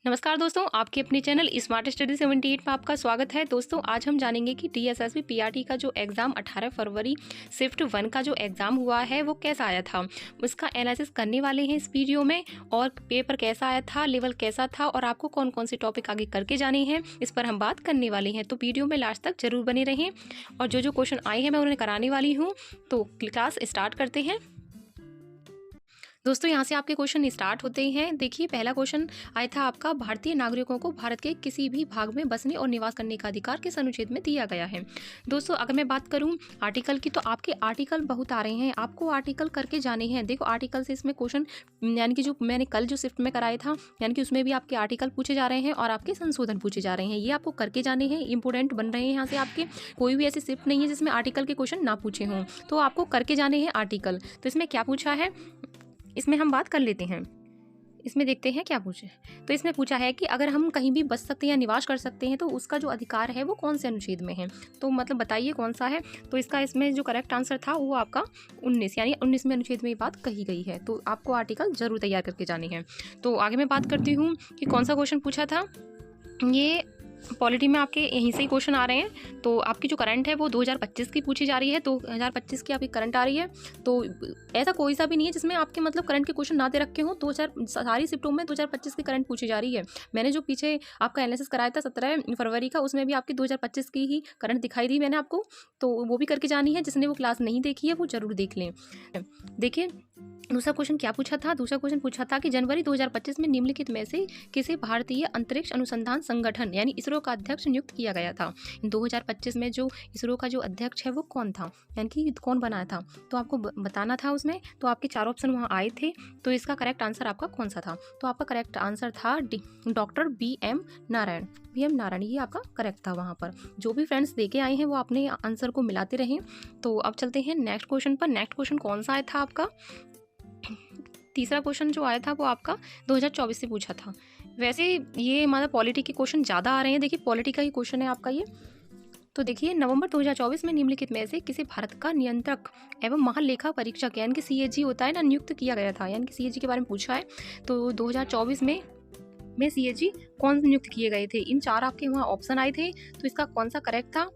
नमस्कार दोस्तों, आपके अपने चैनल स्मार्ट स्टडी 78 में आपका स्वागत है। दोस्तों आज हम जानेंगे कि टीएसएसबी पीआरटी का जो एग्ज़ाम 18 फरवरी शिफ्ट 1 का जो एग्ज़ाम हुआ है वो कैसा आया था, उसका एनालिसिस करने वाले हैं इस वीडियो में। और पेपर कैसा आया था, लेवल कैसा था और आपको कौन कौन से टॉपिक आगे करके जाने हैं, इस पर हम बात करने वाले हैं। तो वीडियो में लास्ट तक जरूर बने रहें और जो क्वेश्चन आए हैं मैं उन्हें कराने वाली हूँ। तो क्लास स्टार्ट करते हैं। दोस्तों यहाँ से आपके क्वेश्चन स्टार्ट होते हैं। देखिए पहला क्वेश्चन आया था आपका, भारतीय नागरिकों को भारत के किसी भी भाग में बसने और निवास करने का अधिकार किस अनुच्छेद में दिया गया है। दोस्तों अगर मैं बात करूँ आर्टिकल की, तो आपके आर्टिकल बहुत आ रहे हैं, आपको आर्टिकल करके जाने हैं। देखो आर्टिकल से इसमें क्वेश्चन यानी कि जो मैंने कल जो शिफ्ट में कराया था, यानी कि उसमें भी आपके आर्टिकल पूछे जा रहे हैं और आपके संशोधन पूछे जा रहे हैं। ये आपको करके जाने हैं, इंपोर्टेंट बन रहे हैं। यहाँ से आपके कोई भी ऐसी शिफ्ट नहीं है जिसमें आर्टिकल के क्वेश्चन ना पूछे हों, तो आपको करके जाने हैं आर्टिकल। तो इसमें क्या पूछा है, इसमें हम बात कर लेते हैं। इसमें देखते हैं क्या पूछे। तो इसमें पूछा है कि अगर हम कहीं भी बस सकते हैं या निवास कर सकते हैं तो उसका जो अधिकार है वो कौन से अनुच्छेद में है। तो मतलब बताइए कौन सा है। तो इसका इसमें जो करेक्ट आंसर था वो आपका 19 यानी 19वें अनुच्छेद में ये बात कही गई है। तो आपको आर्टिकल जरूर तैयार करके जाने हैं। तो आगे मैं बात करती हूँ कि कौन सा क्वेश्चन पूछा था। ये पॉलिटी में आपके यहीं से ही क्वेश्चन आ रहे हैं। तो आपकी जो करंट है वो 2025 की पूछी जा रही है। 2025 की आपकी करंट आ रही है। तो ऐसा कोई सा भी नहीं है जिसमें आपके मतलब करंट के क्वेश्चन ना दे रखे हों। 2000 सारी शिफ्टों में 2025 की करंट पूछी जा रही है। मैंने जो पीछे आपका एनालिसिस कराया था 17 फरवरी का, उसमें भी आपकी 2025 की ही करंट दिखाई दी मैंने आपको। तो वो भी करके जानी है। जिसने वो क्लास नहीं देखी है वो जरूर देख लें। देखिए दूसरा क्वेश्चन क्या पूछा था। दूसरा क्वेश्चन पूछा था कि जनवरी 2025 में निम्नलिखित में से किसे भारतीय अंतरिक्ष अनुसंधान संगठन यानी इसरो का अध्यक्ष नियुक्त किया गया था। 2025 में जो इसरो का जो अध्यक्ष है वो कौन था, यानी कि कौन बनाया था, तो आपको बताना था उसमें। तो आपके 4 ऑप्शन वहाँ आए थे। तो इसका करेक्ट आंसर आपका कौन सा था। तो आपका करेक्ट आंसर था doctor BM Narayan. BM Narayan ये आपका करेक्ट था। वहाँ पर जो भी फ्रेंड्स देके आए हैं वो अपने आंसर को मिलाते रहें। तो अब चलते हैं नेक्स्ट क्वेश्चन पर। नेक्स्ट क्वेश्चन कौन सा आया था आपका। तीसरा क्वेश्चन जो आया था वो आपका 2024 से पूछा था। वैसे ये मतलब पॉलिटी के क्वेश्चन ज़्यादा आ रहे हैं। देखिए पॉलिटी का ही क्वेश्चन है आपका ये। तो देखिए नवंबर 2024 में निम्नलिखित में से किसे भारत का नियंत्रक एवं महालेखा परीक्षक यानी कि CAG होता है ना, नियुक्त किया गया था। यानी कि CAG के बारे में पूछा है। तो 2024 में CAG कौन नियुक्त किए गए थे। इन 4 आपके वहाँ ऑप्शन आए थे। तो इसका कौन सा करेक्ट था,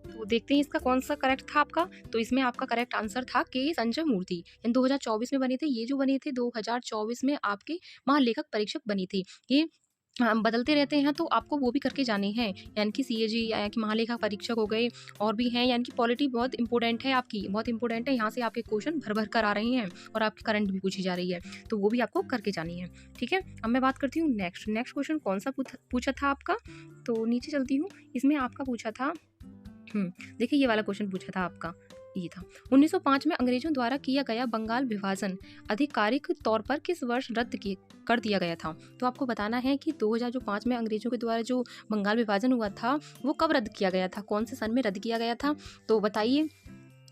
तो देखते हैं इसका कौन सा करेक्ट था आपका। तो इसमें आपका करेक्ट आंसर था के संजय मूर्ति। इन 2024 में बने थे। ये जो बने थे 2024 में आपके महालेखक परीक्षक बनी थी। ये बदलते रहते हैं तो आपको वो भी करके जाने हैं। यानी कि CAG यानी कि महालेखा परीक्षक हो गए और भी हैं। यानी कि पॉलिटी बहुत इंपॉर्टेंट है आपकी, बहुत इंपॉर्टेंट है। यहाँ से आपके क्वेश्चन भर भर कर आ रहे हैं और आपकी करंट भी पूछी जा रही है। तो वो भी आपको करके जानी है। ठीक है, अब मैं बात करती हूँ नेक्स्ट क्वेश्चन कौन सा पूछा था आपका। तो नीचे चलती हूँ। इसमें आपका पूछा था देखिए ये वाला क्वेश्चन पूछा था आपका, ये था 1905 में अंग्रेजों द्वारा किया गया बंगाल विभाजन आधिकारिक तौर पर किस वर्ष कर दिया गया था। तो आपको बताना है कि 2005 में अंग्रेजों के द्वारा जो बंगाल विभाजन हुआ था वो कब रद्द किया गया था, कौन से सन में रद्द किया गया था। तो बताइए।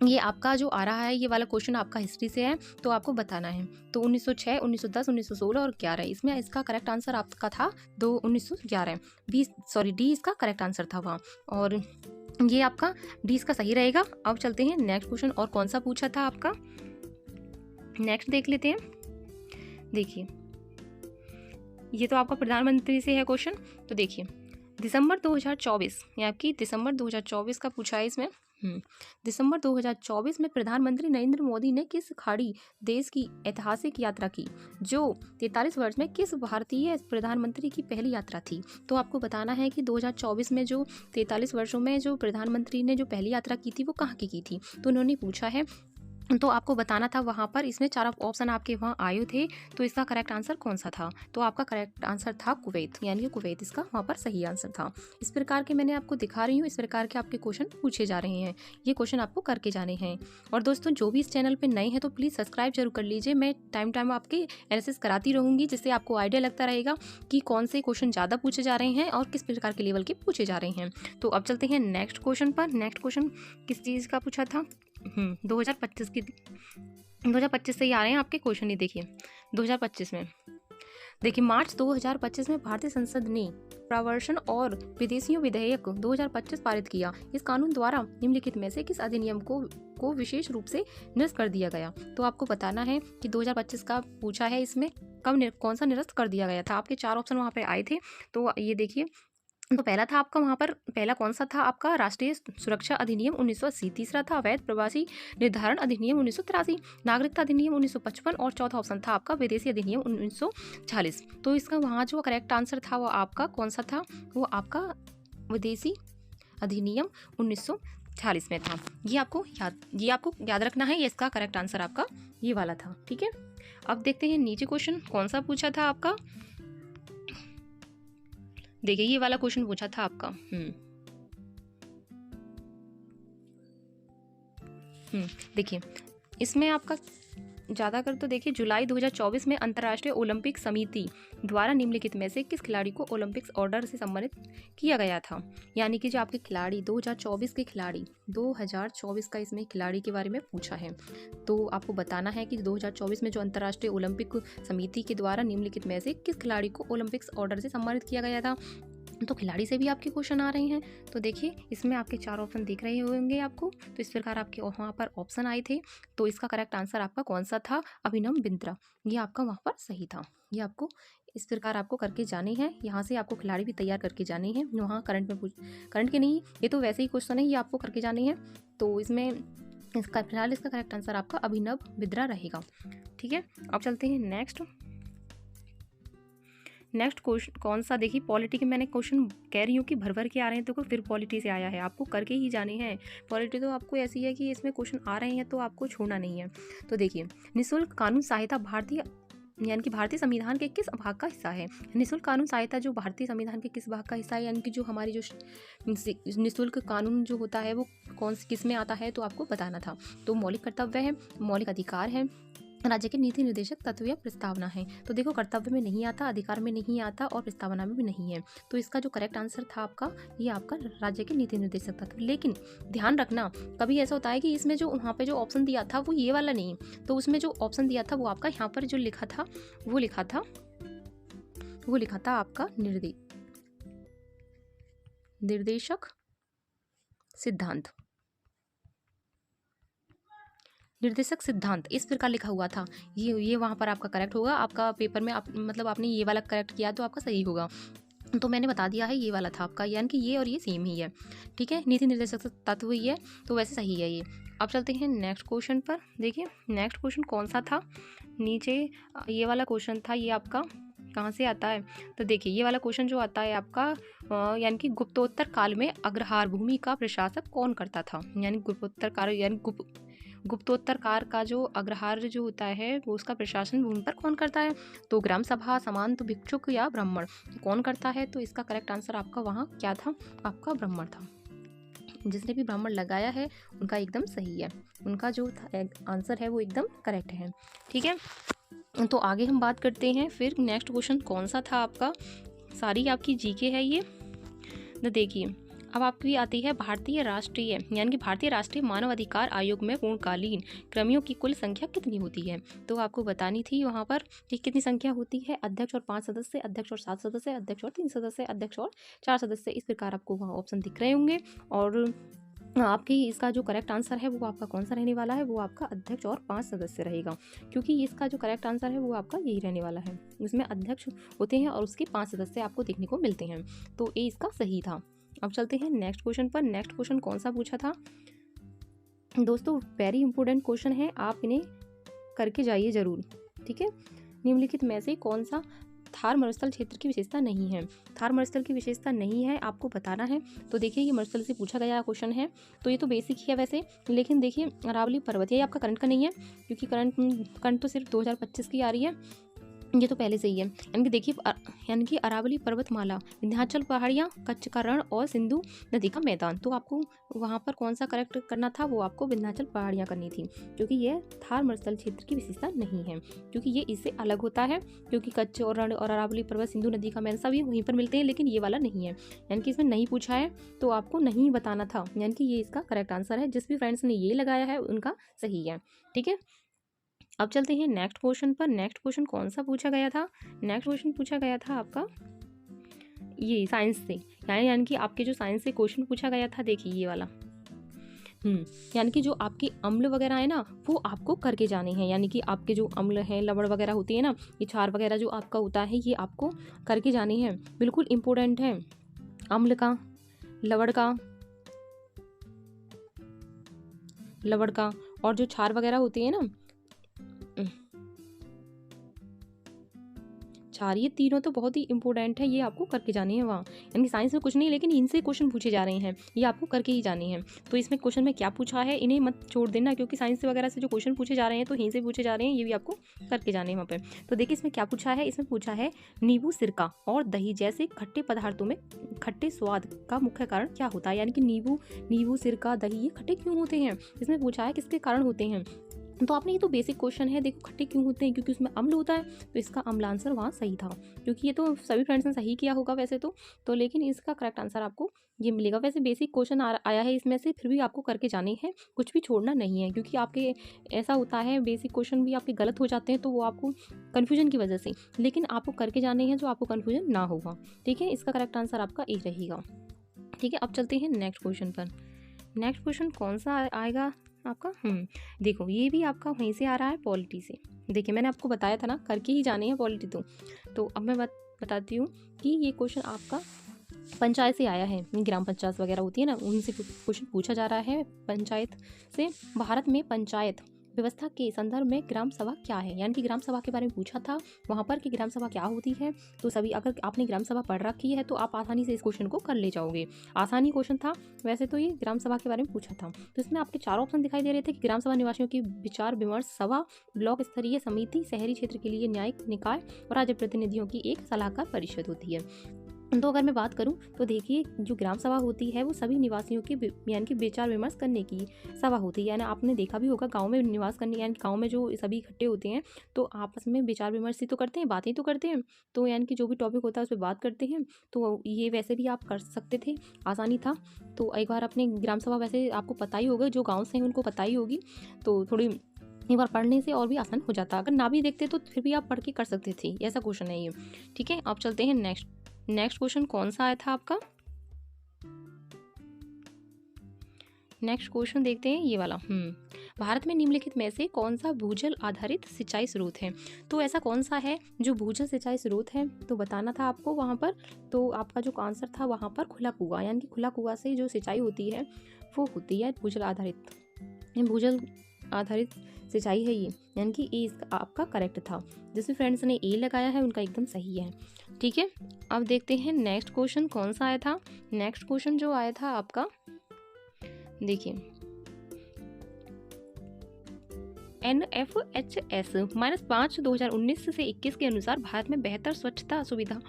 ये आपका जो आ रहा है ये वाला क्वेश्चन आपका हिस्ट्री से है, तो आपको बताना है। तो 1906, 1910, 1916 और 11। इसमें इसका करेक्ट आंसर आपका था 1911। डी इसका करेक्ट आंसर था वहाँ। और ये आपका डी इसका सही रहेगा। अब चलते हैं नेक्स्ट क्वेश्चन और कौन सा पूछा था आपका। नेक्स्ट देख लेते हैं। देखिए ये तो आपका प्रधानमंत्री से है क्वेश्चन। तो देखिए दिसंबर 2024 ये आपकी दिसंबर 2024 का पूछा है इसमें। दिसंबर 2024 में प्रधानमंत्री नरेंद्र मोदी ने किस खाड़ी देश की ऐतिहासिक यात्रा की, जो 43 वर्ष में किस भारतीय प्रधानमंत्री की पहली यात्रा थी। तो आपको बताना है कि 2024 में जो 43 वर्षों में जो प्रधानमंत्री ने जो पहली यात्रा की थी वो कहाँ की थी। तो उन्होंने पूछा है, तो आपको बताना था वहाँ पर। इसमें 4 ऑप्शन आपके वहाँ आए थे। तो इसका करेक्ट आंसर कौन सा था। तो आपका करेक्ट आंसर था कुवैत, यानी कि कुवैत इसका वहाँ पर सही आंसर था। इस प्रकार के मैंने आपको दिखा रही हूँ, इस प्रकार के आपके क्वेश्चन पूछे जा रहे हैं। ये क्वेश्चन आपको करके जाने हैं। और दोस्तों जो भी इस चैनल पर नए हैं तो प्लीज़ सब्सक्राइब जरूर कर लीजिए। मैं टाइम आपके एनालिसिस कराती रहूँगी, जिससे आपको आइडिया लगता रहेगा कि कौन से क्वेश्चन ज़्यादा पूछे जा रहे हैं और किस प्रकार के लेवल के पूछे जा रहे हैं। तो अब चलते हैं नेक्स्ट क्वेश्चन पर। नेक्स्ट क्वेश्चन किस चीज़ का पूछा था। 2025 से ही आ रहे हैं आपके क्वेश्चन। ही देखिए 2025 में देखिए मार्च 2025 में भारतीय संसद ने प्रवर्तन और विदेशियों विधेयक 2025 पारित किया। इस कानून द्वारा निम्नलिखित में से किस अधिनियम को विशेष रूप से निरस्त कर दिया गया। तो आपको बताना है कि 2025 का पूछा है इसमें। कौन सा निरस्त कर दिया गया था? आपके 4 ऑप्शन वहाँ पे आए थे। तो ये देखिए, तो पहला था आपका वहाँ पर, पहला कौन सा था आपका? राष्ट्रीय सुरक्षा अधिनियम 1980, तीसरा था अवैध प्रवासी निर्धारण अधिनियम 1983, नागरिकता अधिनियम 1955 और चौथा ऑप्शन था आपका विदेशी अधिनियम 1940। तो इसका वहाँ जो करेक्ट आंसर था वो आपका कौन सा था? वो आपका विदेशी अधिनियम 1940 में था। ये आपको याद रखना है। ये इसका करेक्ट आंसर आपका ये वाला था। ठीक है, अब देखते हैं नीचे क्वेश्चन कौन सा पूछा था आपका। देखिए ये वाला क्वेश्चन पूछा था आपका। देखिए इसमें आपका ज़्यादातर तो देखिए जुलाई 2024 में अंतर्राष्ट्रीय ओलंपिक समिति द्वारा निम्नलिखित में से किस खिलाड़ी को ओलंपिक्स ऑर्डर से सम्मानित किया गया था? यानी कि जो आपके खिलाड़ी 2024 के खिलाड़ी 2024 का इसमें खिलाड़ी के बारे में पूछा है। तो आपको बताना है कि 2024 में जो अंतर्राष्ट्रीय ओलंपिक समिति के द्वारा निम्नलिखित में से किस खिलाड़ी को ओलंपिक्स ऑर्डर से सम्मानित किया गया था। तो खिलाड़ी से भी आपके क्वेश्चन आ रहे हैं। तो देखिए इसमें आपके 4 ऑप्शन दिख रहे होंगे आपको। तो इस प्रकार आपके वहाँ पर ऑप्शन आए थे। तो इसका करेक्ट आंसर आपका कौन सा था? अभिनव बिंद्रा। ये आपका वहाँ पर सही था। ये आपको इस प्रकार आपको करके जाने हैं। यहाँ से आपको खिलाड़ी भी तैयार करके जाने हैं। वहाँ करंट के नहीं, ये तो वैसे ही क्वेश्चन है, ये आपको करके जाने हैं। तो इसमें इसका फिलहाल इसका करेक्ट आंसर आपका अभिनव बिंद्रा रहेगा। ठीक है, अब चलते हैं नेक्स्ट क्वेश्चन कौन सा? देखिए पॉलिटी के मैंने क्वेश्चन कह रही हूँ कि भर के आ रहे हैं, तो फिर पॉलिटी से आया है, आपको करके ही जाने हैं। पॉलिटी तो आपको ऐसी है कि इसमें क्वेश्चन आ रहे हैं तो आपको छोड़ना नहीं है। तो देखिए निःशुल्क कानून सहायता भारतीय संविधान के किस भाग का हिस्सा है? निःशुल्क कानून सहायता जो भारतीय संविधान के किस भाग का हिस्सा है, यानी कि जो हमारी जो निःशुल्क कानून जो होता है वो किस में आता है, तो आपको बताना था। तो मौलिक कर्तव्य है, मौलिक अधिकार है, राज्य के नीति निर्देशक तत्व या प्रस्तावना है। तो देखो कर्तव्य में नहीं आता, अधिकार में नहीं आता और प्रस्तावना में भी नहीं है। तो इसका जो करेक्ट आंसर था आपका ये आपका राज्य के नीति निर्देशक तत्व। लेकिन ध्यान रखना कभी ऐसा होता है कि इसमें जो वहाँ पे जो ऑप्शन दिया था वो ये वाला नहीं, तो उसमें जो ऑप्शन दिया था वो आपका यहाँ पर जो लिखा था वो लिखा था आपका निर्देशक सिद्धांत इस प्रकार लिखा हुआ था। ये वहाँ पर आपका करेक्ट होगा। आपका पेपर में मतलब आपने ये वाला करेक्ट किया तो आपका सही होगा। तो मैंने बता दिया है ये वाला था आपका, यानी कि ये और ये सेम ही है। ठीक है, नीति निर्देशक तत्व ही है, तो वैसे सही है ये। अब चलते हैं नेक्स्ट क्वेश्चन पर। देखिए नेक्स्ट क्वेश्चन कौन सा था? नीचे ये वाला क्वेश्चन था। ये आपका कहाँ से आता है? तो देखिए ये वाला क्वेश्चन जो आता है आपका यानी कि गुप्तोत्तर काल में अग्रहार भूमि का प्रशासक कौन करता था? यानी गुप्तोत्तर काल का जो अग्रहार जो होता है वो उसका प्रशासन भूमि पर कौन करता है? तो ग्राम सभा, सामंत, भिक्षुक या ब्राह्मण कौन करता है? तो इसका करेक्ट आंसर आपका वहाँ क्या था? आपका ब्राह्मण था। जिसने भी ब्राह्मण लगाया है उनका एकदम सही है, उनका जो आंसर है वो एकदम करेक्ट है। ठीक है, तो आगे हम बात करते हैं फिर नेक्स्ट क्वेश्चन कौन सा था आपका। सारी आपकी जीके है ये। तो देखिए अब आपकी आती है भारतीय राष्ट्रीय मानव अधिकार आयोग में पूर्णकालीन कर्मियों की कुल संख्या कितनी होती है? तो आपको बतानी थी वहाँ पर कि कितनी संख्या होती है। अध्यक्ष और 5 सदस्य, अध्यक्ष और 7 सदस्य, अध्यक्ष और 3 सदस्य, अध्यक्ष और 4 सदस्य। इस प्रकार आपको वहाँ ऑप्शन दिख रहे होंगे। और आपकी इसका जो करेक्ट आंसर है वो आपका कौन सा रहने वाला है? वो आपका अध्यक्ष और 5 सदस्य रहेगा, क्योंकि इसका जो करेक्ट आंसर है वो आपका यही रहने वाला है। इसमें अध्यक्ष होते हैं और उसके 5 सदस्य आपको देखने को मिलते हैं। तो ये इसका सही था। अब चलते हैं नेक्स्ट क्वेश्चन पर। नेक्स्ट क्वेश्चन कौन सा पूछा था दोस्तों? वेरी इंपॉर्टेंट क्वेश्चन है, आप इन्हें करके जाइए जरूर। ठीक है, निम्नलिखित में से कौन सा थार मरुस्थल क्षेत्र की विशेषता नहीं है? थार मरुस्थल की विशेषता नहीं है, आपको बताना है। तो देखिए ये मरुस्थल से पूछा गया क्वेश्चन है, तो ये तो बेसिक ही है वैसे। लेकिन देखिए अरावली पर्वत, ये आपका करंट का नहीं है, क्योंकि करंट तो सिर्फ 2025 की आ रही है, ये तो पहले से ही है। यानी कि देखिए यानी कि अरावली पर्वतमाला, विंध्याचल पहाड़ियाँ, कच्छ का रण और सिंधु नदी का मैदान। तो आपको वहाँ पर कौन सा करेक्ट करना था? वो आपको विंध्याचल पहाड़ियाँ करनी थी, क्योंकि ये थार मरुस्थल क्षेत्र की विशेषता नहीं है, क्योंकि ये इससे अलग होता है। क्योंकि कच्छ और रण और अरावली पर्वत, सिंधु नदी का मैदान सभी वहीं पर मिलते हैं, लेकिन ये वाला नहीं है। यानी कि इसमें नहीं पूछा है तो आपको नहीं बताना था, यानी कि ये इसका करेक्ट आंसर है। जिस भी फ्रेंड्स ने ये लगाया है उनका सही है। ठीक है, अब चलते हैं नेक्स्ट क्वेश्चन पर। नेक्स्ट क्वेश्चन कौन सा पूछा गया था? नेक्स्ट क्वेश्चन पूछा गया था आपका ये साइंस से, यानी कि आपके जो साइंस से क्वेश्चन पूछा गया था। देखिए ये वाला यानी कि जो आपके अम्ल वगैरह है ना वो आपको करके जाने हैं, यानी कि आपके जो अम्ल हैं, लवण वगैरह होती है ना, ये क्षार वगैरह जो आपका होता है ये आपको करके जाने हैं। बिल्कुल इम्पोर्टेंट है, अम्ल का, लवण का और जो क्षार वगैरह होती है ना, क्षार, ये तीनों तो बहुत ही इंपॉर्टेंट है, ये आपको करके जाने हैं वहाँ। यानी साइंस में कुछ नहीं, लेकिन इनसे क्वेश्चन पूछे जा रहे हैं, ये आपको करके ही जाने हैं। तो इसमें क्वेश्चन में क्या पूछा है इन्हें मत छोड़ देना, क्योंकि साइंस वगैरह से जो क्वेश्चन पूछे जा रहे हैं तो यहीं से पूछे जा रहे हैं, ये भी आपको करके जाने हैं वहाँ पर। तो देखिए इसमें क्या पूछा है, इसमें पूछा है नींबू, सिरका और दही जैसे खट्टे पदार्थों में खट्टे स्वाद का मुख्य कारण क्या होता है। यानी कि नींबू, सिरका, दही ये खट्टे क्यों होते हैं, इसमें पूछा है किसके कारण होते हैं। तो आपने ये तो बेसिक क्वेश्चन है, देखो खट्टे क्यों होते हैं, क्योंकि उसमें अम्ल होता है, तो इसका अम्ल आंसर वहाँ सही था, क्योंकि ये तो सभी फ्रेंड्स ने सही किया होगा वैसे तो लेकिन इसका करेक्ट आंसर आपको ये मिलेगा। वैसे बेसिक क्वेश्चन आया है इसमें से, फिर भी आपको करके जाने हैं, कुछ भी छोड़ना नहीं है, क्योंकि आपके ऐसा होता है बेसिक क्वेश्चन भी आपके गलत हो जाते हैं तो वो आपको कन्फ्यूजन की वजह से, लेकिन आपको करके जाने हैं जो आपको कन्फ्यूजन ना होगा। ठीक है, इसका करेक्ट आंसर आपका ए रहेगा। ठीक है, अब चलते हैं नेक्स्ट क्वेश्चन पर। नेक्स्ट क्वेश्चन कौन सा आएगा आपका, देखो ये भी आपका वहीं से आ रहा है, पॉलिटी से। देखिए मैंने आपको बताया था ना करके ही जाने हैं पॉलिटी, तो अब मैं बताती हूँ कि ये क्वेश्चन आपका पंचायत से आया है, ग्राम पंचायत वगैरह होती है ना, उनसे क्वेश्चन पूछा जा रहा है पंचायत से। भारत में पंचायत व्यवस्था के संदर्भ में ग्राम सभा क्या है, यानी कि ग्राम सभा के बारे में पूछा था वहाँ पर कि ग्राम सभा क्या होती है। तो सभी अगर आपने ग्राम सभा पढ़ रखी है तो आप आसानी से इस क्वेश्चन को कर ले जाओगे, आसानी क्वेश्चन था वैसे तो, ये ग्राम सभा के बारे में पूछा था। तो इसमें आपके 4 ऑप्शन दिखाई दे रहे थे कि ग्राम सभा निवासियों की विचार विमर्श सभा, ब्लॉक स्तरीय समिति, शहरी क्षेत्र के लिए न्यायिक निकाय और राज्य प्रतिनिधियों की एक सलाहकार परिषद होती है। तो अगर मैं बात करूं तो देखिए जो ग्राम सभा होती है वो सभी निवासियों के यानी कि विचार विमर्श करने की सभा होती है। यानी आपने देखा भी होगा गांव में निवास करने, यानी गांव में जो सभी इकट्ठे होते हैं तो आपस में विचार विमर्श ही तो करते हैं, बातें तो करते हैं, तो यानी कि जो भी टॉपिक होता है उस पर बात करते हैं। तो ये वैसे भी आप कर सकते थे, आसानी था। तो एक बार अपने ग्राम सभा वैसे आपको पता ही होगा, जो गाँव से हैं उनको पता ही होगी, तो थोड़ी एक बार पढ़ने से और भी आसान हो जाता। अगर ना भी देखते तो फिर भी आप पढ़ के कर सकते थे, ऐसा क्वेश्चन है ये। ठीक है, अब चलते हैं नेक्स्ट क्वेश्चन कौन सा आया था आपका, नेक्स्ट क्वेश्चन देखते हैं ये वाला। भारत में निम्नलिखित में से कौन सा भूजल आधारित सिंचाई स्रोत है। तो ऐसा कौन सा है जो भूजल सिंचाई स्रोत है, तो बताना था आपको वहाँ पर। तो आपका जो आंसर था वहाँ पर खुला कुआं, यानी कि खुला कुआं से जो सिंचाई होती है वो होती है भूजल आधारित सिंचाई है ये, यानी कि ए आपका करेक्ट था। जिसमें फ्रेंड्स ने ए लगाया है उनका एकदम सही है। ठीक है, अब देखते हैं नेक्स्ट क्वेश्चन कौन सा आया था। नेक्स्ट क्वेश्चन जो आया था आपका, देखिए NFHS-5 2019 से 21 के अनुसार भारत में बेहतर स्वच्छता सुविधा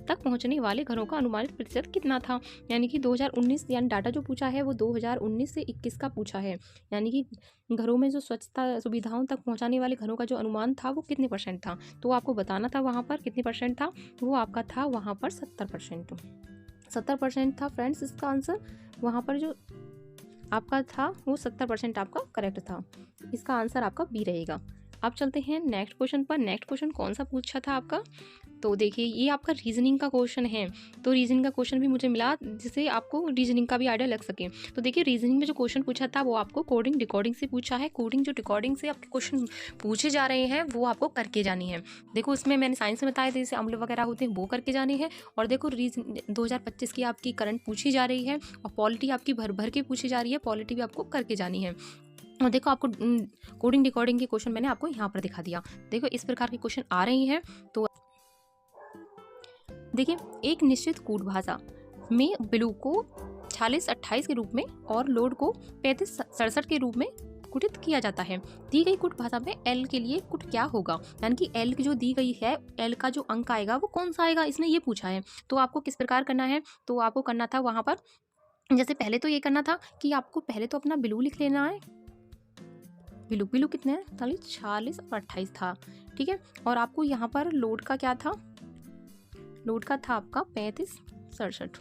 तक पहुंचने वाले घरों का अनुमानित प्रतिशत कितना था। यानी कि 2019 यानी डाटा जो पूछा है वो 2019 से 21 का पूछा है, यानी कि घरों में जो स्वच्छता सुविधाओं तक पहुंचाने वाले घरों का जो अनुमान था वो कितने % था। तो आपको बताना था वहाँ पर कितने % था, वो आपका था वहाँ पर 70% था फ्रेंड्स। इसका आंसर वहाँ पर जो आपका था वो 70% आपका करेक्ट था, इसका आंसर आपका बी रहेगा। अब चलते हैं नेक्स्ट क्वेश्चन पर। नेक्स्ट क्वेश्चन कौन सा पूछा था आपका, तो देखिए ये आपका रीजनिंग का क्वेश्चन है। तो रीजनिंग का क्वेश्चन भी मुझे मिला जिससे आपको रीजनिंग का भी आइडिया लग सके। तो देखिए रीजनिंग में जो क्वेश्चन पूछा था वो आपको कोडिंग डिकोडिंग से पूछा है। कोडिंग जो डिकोडिंग से आपके क्वेश्चन पूछे जा रहे हैं वो आपको करके जानी है। देखो उसमें मैंने साइंस में बताया था जैसे अम्ल वगैरह होते हैं वो करके जाने हैं, और देखो 2025 की आपकी करंट पूछी जा रही है, और पॉलिटी आपकी भर भर के पूछी जा रही है, पॉलिटी भी आपको करके जानी है। और देखो आपको कोडिंग डिकोडिंग के क्वेश्चन मैंने आपको यहाँ पर दिखा दिया। देखो इस प्रकार के क्वेश्चन आ रही हैं। तो देखिए एक निश्चित कूट भाषा में ब्लू को 46-28 के रूप में और लोड को 35-67 के रूप में कुटित किया जाता है। दी गई कुट भाषा में एल के लिए कुट क्या होगा, यानी कि एल की जो दी गई है एल का जो अंक आएगा वो कौन सा आएगा, इसने ये पूछा है। तो आपको किस प्रकार करना है, तो आपको करना था वहाँ पर जैसे पहले तो ये करना था कि आपको पहले तो अपना ब्लू लिख लेना है। ब्लू कितने हैं, 46 और 28 था। ठीक है, और आपको यहाँ पर लोड का क्या था, लोड का था आपका 35 67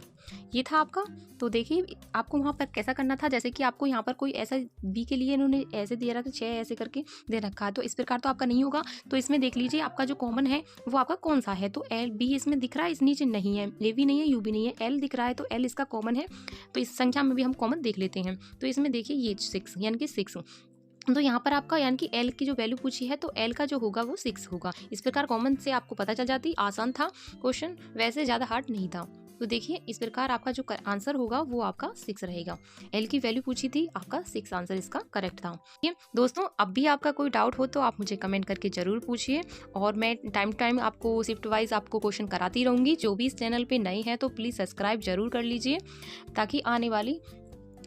ये था आपका। तो देखिए आपको वहाँ पर कैसा करना था, जैसे कि आपको यहाँ पर कोई ऐसा बी के लिए इन्होंने ऐसे दे रखा 6 ऐसे करके दे रखा है, तो इस प्रकार तो आपका नहीं होगा। तो इसमें देख लीजिए आपका जो कॉमन है वो आपका कौन सा है। तो एल बी इसमें दिख रहा है, इस नीचे नहीं है, ए भी नहीं है, यू भी नहीं है, एल दिख रहा है, तो एल इसका कॉमन है। तो इस संख्या में भी हम कॉमन देख लेते हैं। तो इसमें देखिए ये 6 यानी कि 6। तो यहाँ पर आपका यानी कि एल की जो वैल्यू पूछी है तो एल का जो होगा वो 6 होगा। इस प्रकार कॉमन से आपको पता चल जाती। आसान था क्वेश्चन, वैसे ज़्यादा हार्ड नहीं था। तो देखिए इस प्रकार आपका जो आंसर होगा वो आपका 6 रहेगा। एल की वैल्यू पूछी थी, आपका 6 आंसर इसका करेक्ट था। ठीक है दोस्तों, अब भी आपका कोई डाउट हो तो आप मुझे कमेंट करके ज़रूर पूछिए, और मैं टाइम टू टाइम आपको शिफ्ट वाइज आपको क्वेश्चन कराती रहूँगी। जो भी इस चैनल पर नए हैं तो प्लीज़ सब्सक्राइब जरूर कर लीजिए, ताकि आने वाली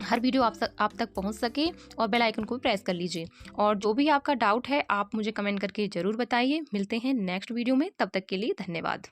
हर वीडियो आप तक पहुंच सके, और बेल आइकन को प्रेस कर लीजिए। और जो भी आपका डाउट है आप मुझे कमेंट करके ज़रूर बताइए। मिलते हैं नेक्स्ट वीडियो में, तब तक के लिए धन्यवाद।